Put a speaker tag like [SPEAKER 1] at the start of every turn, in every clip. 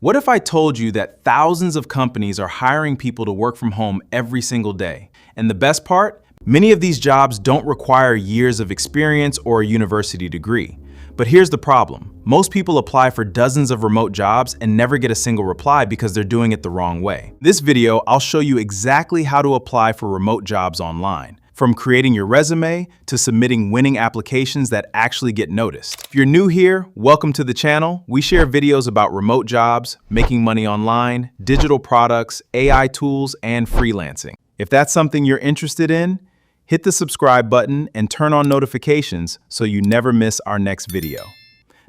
[SPEAKER 1] What if I told you that thousands of companies are hiring people to work from home every single day? And the best part? Many of these jobs don't require years of experience or a university degree. But here's the problem. Most people apply for dozens of remote jobs and never get a single reply because they're doing it the wrong way. In this video, I'll show you exactly how to apply for remote jobs online, from creating your resume to submitting winning applications that actually get noticed. If you're new here, welcome to the channel. We share videos about remote jobs, making money online, digital products, AI tools, and freelancing. If that's something you're interested in, hit the subscribe button and turn on notifications so you never miss our next video.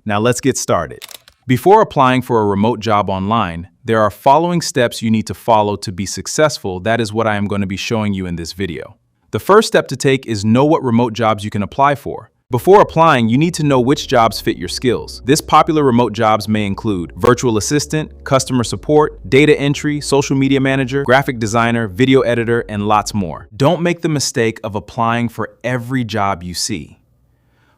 [SPEAKER 1] Now let's get started. Before applying for a remote job online, there are following steps you need to follow to be successful. That is what I am going to be showing you in this video. The first step to take is know what remote jobs you can apply for. Before applying, you need to know which jobs fit your skills. This popular remote jobs may include virtual assistant, customer support, data entry, social media manager, graphic designer, video editor, and lots more. Don't make the mistake of applying for every job you see.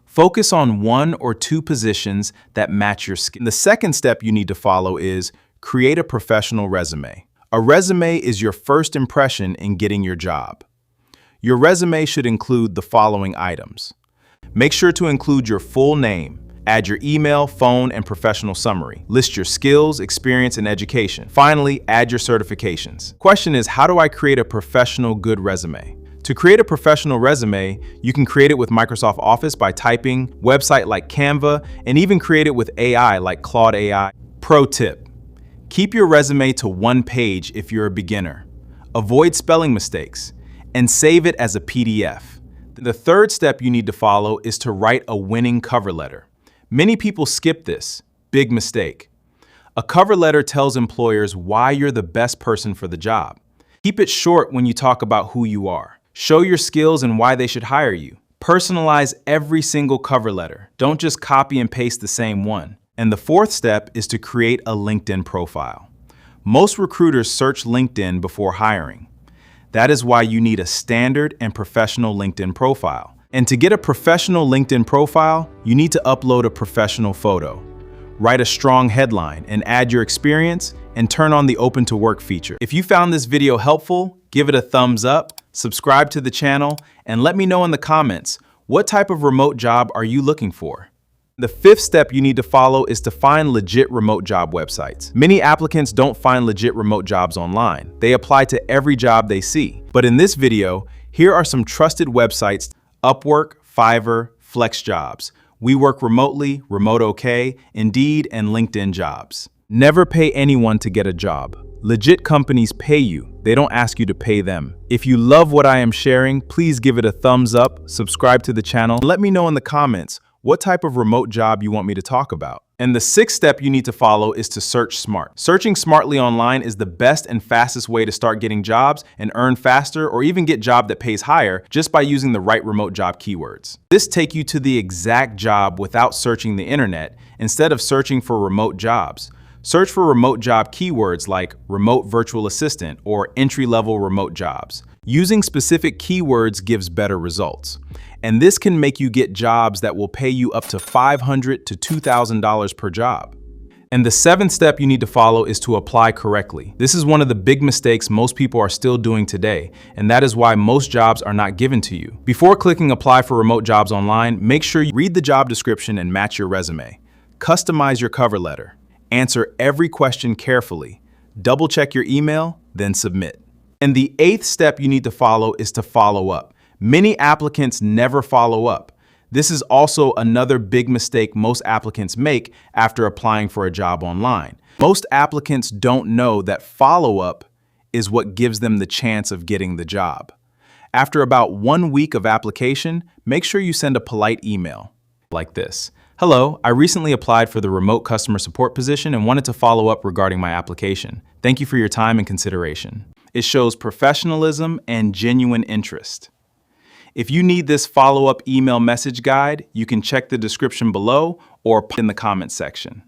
[SPEAKER 1] Focus on one or two positions that match your skills. The second step you need to follow is create a professional resume. A resume is your first impression in getting your job. Your resume should include the following items. Make sure to include your full name. Add your email, phone, and professional summary. List your skills, experience, and education. Finally, add your certifications. Question is, how do I create a professional good resume? To create a professional resume, you can create it with Microsoft Office by typing, website like Canva, and even create it with AI like Claude AI. Pro tip: keep your resume to one page if you're a beginner. Avoid spelling mistakes, and save it as a PDF. The third step you need to follow is to write a winning cover letter. Many people skip this. Big mistake. A cover letter tells employers why you're the best person for the job. Keep it short when you talk about who you are. Show your skills and why they should hire you. Personalize every single cover letter. Don't just copy and paste the same one. And the fourth step is to create a LinkedIn profile. Most recruiters search LinkedIn before hiring. That is why you need a standard and professional LinkedIn profile. And to get a professional LinkedIn profile, you need to upload a professional photo. Write a strong headline and add your experience and turn on the open to work feature. If you found this video helpful, give it a thumbs up, subscribe to the channel, and let me know in the comments, what type of remote job are you looking for? The fifth step you need to follow is to find legit remote job websites. Many applicants don't find legit remote jobs online. They apply to every job they see. But in this video, here are some trusted websites: Upwork, Fiverr, FlexJobs, We Work Remotely, Remote OK, Indeed, and LinkedIn Jobs. Never pay anyone to get a job. Legit companies pay you. They don't ask you to pay them. If you love what I am sharing, please give it a thumbs up, subscribe to the channel, and let me know in the comments what type of remote job you want me to talk about. And the sixth step you need to follow is to search smart. Searching smartly online is the best and fastest way to start getting jobs and earn faster, or even get a job that pays higher, just by using the right remote job keywords. This takes you to the exact job without searching the internet. Instead of searching for remote jobs, search for remote job keywords like remote virtual assistant or entry-level remote jobs. Using specific keywords gives better results. And this can make you get jobs that will pay you up to $500 to $2,000 per job. And the seventh step you need to follow is to apply correctly. This is one of the big mistakes most people are still doing today, and that is why most jobs are not given to you. Before clicking apply for remote jobs online, make sure you read the job description and match your resume. Customize your cover letter. Answer every question carefully. Double check your email, then submit. And the eighth step you need to follow is to follow up. Many applicants never follow up. This is also another big mistake most applicants make after applying for a job online. Most applicants don't know that follow-up is what gives them the chance of getting the job. After about 1 week of application, make sure you send a polite email like this. Hello, I recently applied for the remote customer support position and wanted to follow up regarding my application. Thank you for your time and consideration. It shows professionalism and genuine interest. If you need this follow-up email message guide, you can check the description below or in the comment section.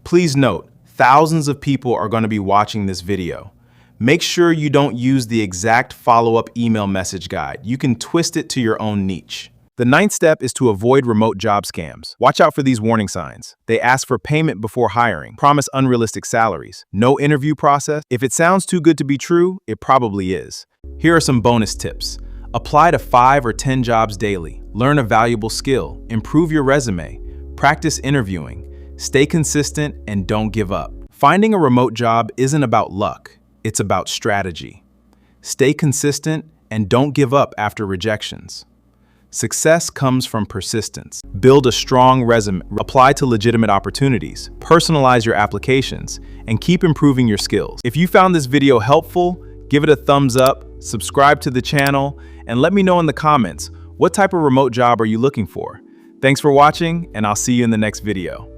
[SPEAKER 1] Please note, thousands of people are going to be watching this video. Make sure you don't use the exact follow-up email message guide. You can twist it to your own niche. The ninth step is to avoid remote job scams. Watch out for these warning signs. They ask for payment before hiring, promise unrealistic salaries, no interview process. If it sounds too good to be true, it probably is. Here are some bonus tips. Apply to 5 or 10 jobs daily. Learn a valuable skill. Improve your resume. Practice interviewing. Stay consistent and don't give up. Finding a remote job isn't about luck. It's about strategy. Stay consistent and don't give up after rejections. Success comes from persistence. Build a strong resume, apply to legitimate opportunities, personalize your applications, and keep improving your skills. If you found this video helpful, give it a thumbs up, subscribe to the channel, and let me know in the comments, what type of remote job are you looking for? Thanks for watching, and I'll see you in the next video.